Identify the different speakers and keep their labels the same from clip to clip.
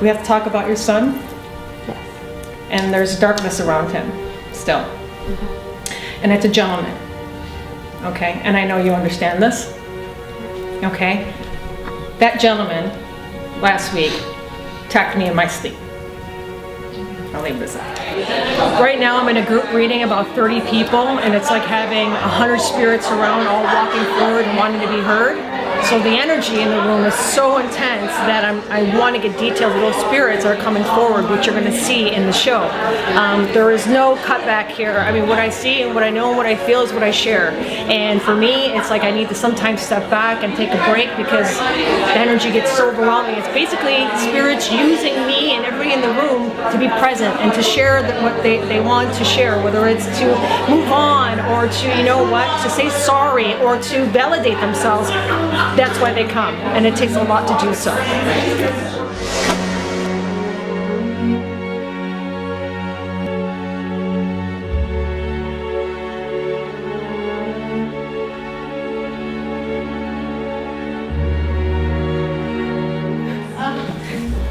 Speaker 1: We have to talk about your son,
Speaker 2: Yes.
Speaker 1: and there's darkness around him still. And it's a gentleman, okay? And I know you understand this, okay? That gentleman last week attacked me in my sleep. I'll leave this out. Right now I'm in a group reading about 30 people, and it's like having 100 spirits around all walking forward and wanting to be heard. So the energy in the room is so intense that I want to get details of those spirits that are coming forward, which you're going to see in the show. There is no cutback here. I mean, what I see and what I know and what I feel is what I share. And for me, it's like I need to sometimes step back and take a break because the energy gets so overwhelming. It's basically spirits using me and everybody in the room to be present and to share what they want to share, whether it's to move on or to, you know what, to say sorry or to validate themselves. That's why they come, and it takes a lot to do so.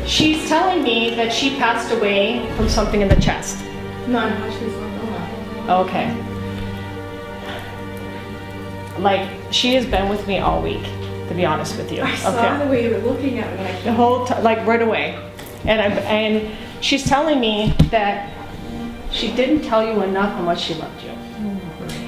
Speaker 1: She's telling me that she passed away from something in the chest.
Speaker 2: No, she's not.
Speaker 1: Okay. Like, she has been with me all week, to be honest with you.
Speaker 2: I saw the way you were looking at me.
Speaker 1: The whole time, like right away. And she's telling me that she didn't tell you enough how much she loved you.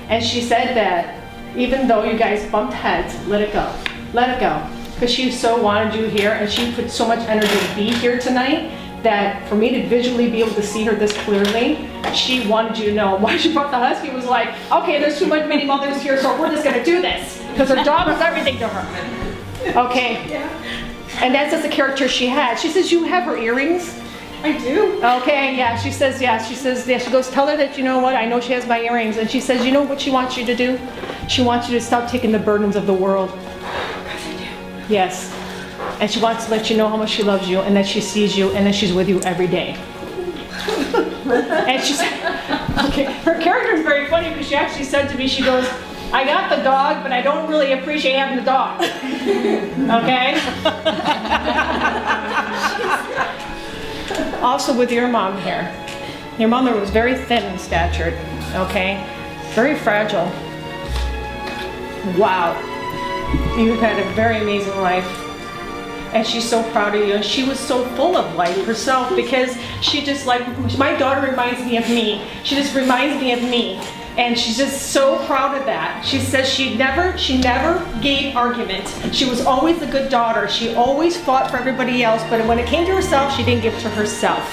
Speaker 1: And she said that even though you guys bumped heads, let it go. Let it go. Because she so wanted you here, and she put so much energy to be here tonight that for me to visually be able to see her this clearly, she wanted you to know. Why she brought the husky was like, okay, there's too many mothers here, so we're just gonna do this. Because her dog was everything to her. Okay.
Speaker 2: Yeah.
Speaker 1: And that's just the character she had. She says, you have her earrings?
Speaker 2: I do.
Speaker 1: Okay, yeah, she says, yeah. She goes, tell her that, you know what, I know she has my earrings. And she says, you know what she wants you to do? She wants you to stop taking the burdens of the world.
Speaker 2: Because I do.
Speaker 1: Yes. And she wants to let you know how much she loves you and that she sees you and that she's with you every day. And she said, okay, her character is very funny because she actually said to me, she goes, I got the dog, but I don't really appreciate having the dog. Okay? Also with your mom here. Your mother was very thin in stature, okay? Very fragile. Wow. You've had a very amazing life. And she's so proud of you. And she was so full of life herself because she just like, my daughter reminds me of me. She just reminds me of me. And she's just so proud of that. She says she never gave argument. She was always a good daughter. She always fought for everybody else, but when it came to herself, she didn't give to herself.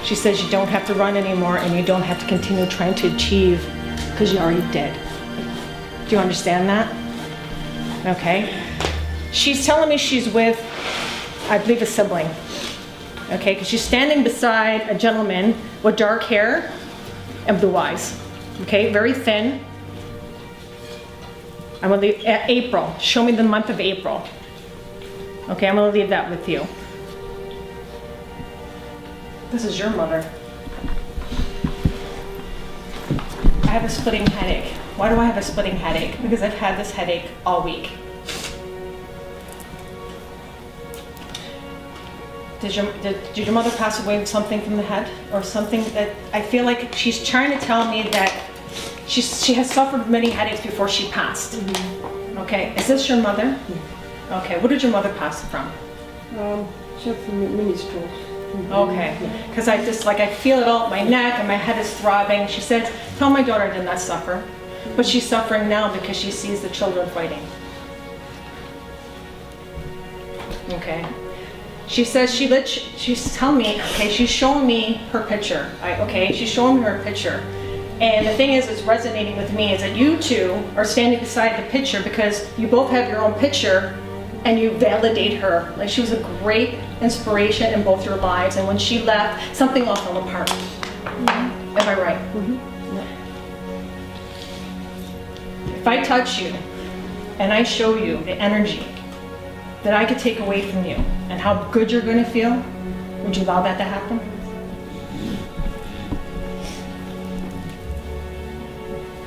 Speaker 1: She says you don't have to run anymore and you don't have to continue trying to achieve because you already did. Do you understand that? Okay. She's telling me she's with, I believe, a sibling. Okay, because she's standing beside a gentleman with dark hair and blue eyes. Okay, very thin. I'm gonna leave April. Show me the month of April. Okay, I'm gonna leave that with you. This is your mother. I have a splitting headache. Why do I have a splitting headache? Because I've had this headache all week. Did your mother pass away with something from the head? Or something that, I feel like she's trying to tell me that she has suffered many headaches before she passed. Mm-hmm. Okay, is this your mother? Yeah. Okay, what did your mother pass from?
Speaker 2: She had some mini strokes.
Speaker 1: Okay, because I just like, I feel it all up my neck and my head is throbbing. She said, tell my daughter I did not suffer, but she's suffering now because she sees the children fighting. Okay. She says she's telling me, okay, she's showing me her picture. She's showing me her picture. And the thing is, it's resonating with me is that you two are standing beside the picture because you both have your own picture and you validate her. Like she was a great inspiration in both your lives. And when she left, something all fell apart. Mm-hmm. Am I right? Mm-hmm. Yeah. If I touch you and I show you the energy that I could take away from you and how good you're going to feel, would you allow that to happen?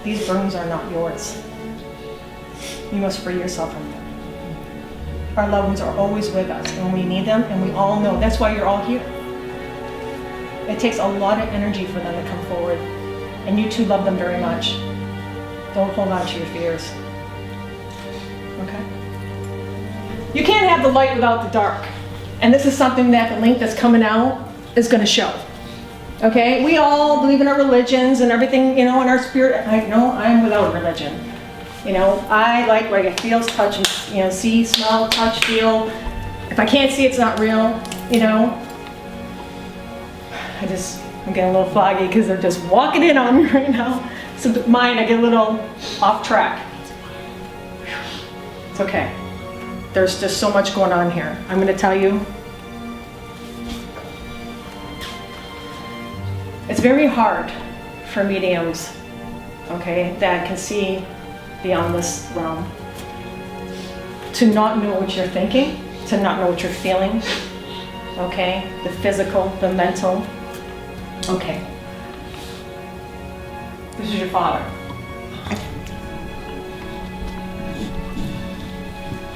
Speaker 1: These burdens are not yours. You must free yourself from them. our loved ones are always with us when we need them, and we all know. That's why you're all here. It takes a lot of energy for them to come forward, and you two love them very much. Don't hold on to your fears. Okay? You can't have the light without the dark. And this is something that the link that's coming out is going to show. Okay? We all believe in our religions and everything, you know, in our spirit. I know I'm without religion. You know, I like what I feel, touch, and, you know, see, smell, touch, feel. If I can't see, it's not real, you know. I'm getting a little foggy because they're just walking in on me right now. So mine, I get a little off track. It's okay. There's just so much going on here. I'm going to tell you. It's very hard for mediums, okay, that can see beyond this realm, to not know what you're thinking, to not know what you're feeling, okay, the physical, the mental. Okay. This is your father.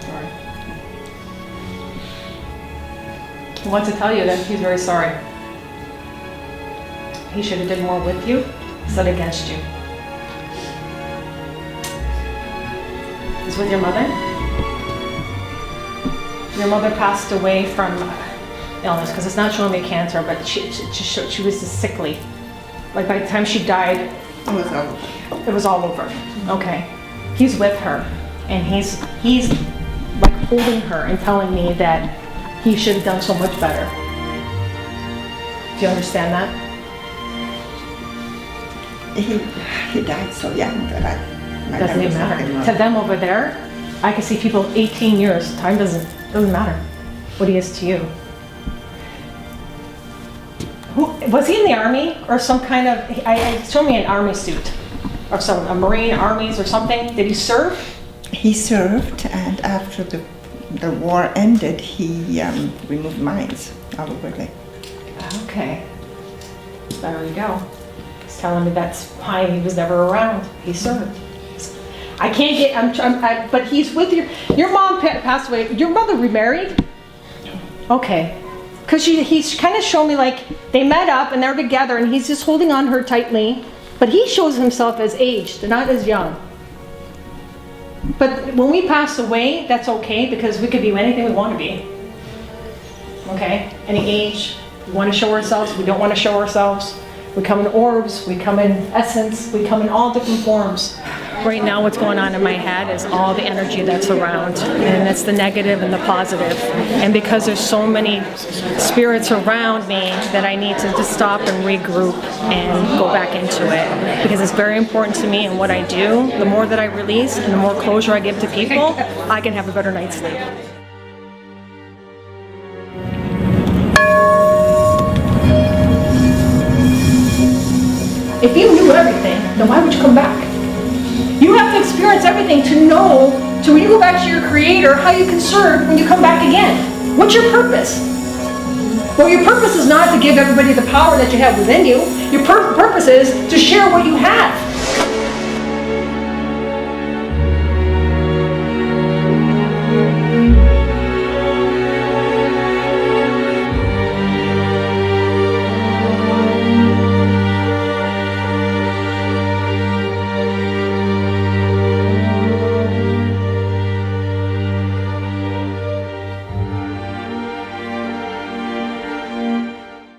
Speaker 1: Sorry. He wants to tell you that he's very sorry. He should have done more with you instead against you. He's with your mother. Your mother passed away from illness, because it's not showing me cancer, but she was just sickly. Like by the time she died, it was all over. Okay. He's with her, and he's like holding her and telling me that he should have done so much better. Do you understand that?
Speaker 3: He died so young that I
Speaker 1: Doesn't even matter. To them over there, I can see people 18 years. Time doesn't matter what he is to you. Was he in the army or some kind of? I showed me an army suit, or a Marine armies or something. Did he serve?
Speaker 3: He served, and after the war ended, he removed mines all over the.
Speaker 1: Okay. There we go. He's telling me that's why he was never around. He served. I can't get. But he's with your mom passed away. Your mother remarried? Okay. Because he's kind of shown me like they met up and they're together, and he's just holding on her tightly. But he shows himself as aged, not as young. But when we pass away, that's okay, because we could be anything we want to be. Okay? Any age. We want to show ourselves. We don't want to show ourselves. We come in orbs. We come in essence. We come in all different forms. Right now what's going on in my head is all the energy that's around, and it's the negative and the positive. And because there's so many spirits around me, that I need to just stop and regroup and go back into it, because it's very important to me and what I do. The more that I release and the more closure I give to people, I can have a better night's sleep. If you knew everything, then why would you come back? You have to experience everything to know, to when you go back to your creator, how you can serve when you come back again. What's your purpose? Well, your purpose is not to give everybody the power that you have within you. Your purpose is to share what you have.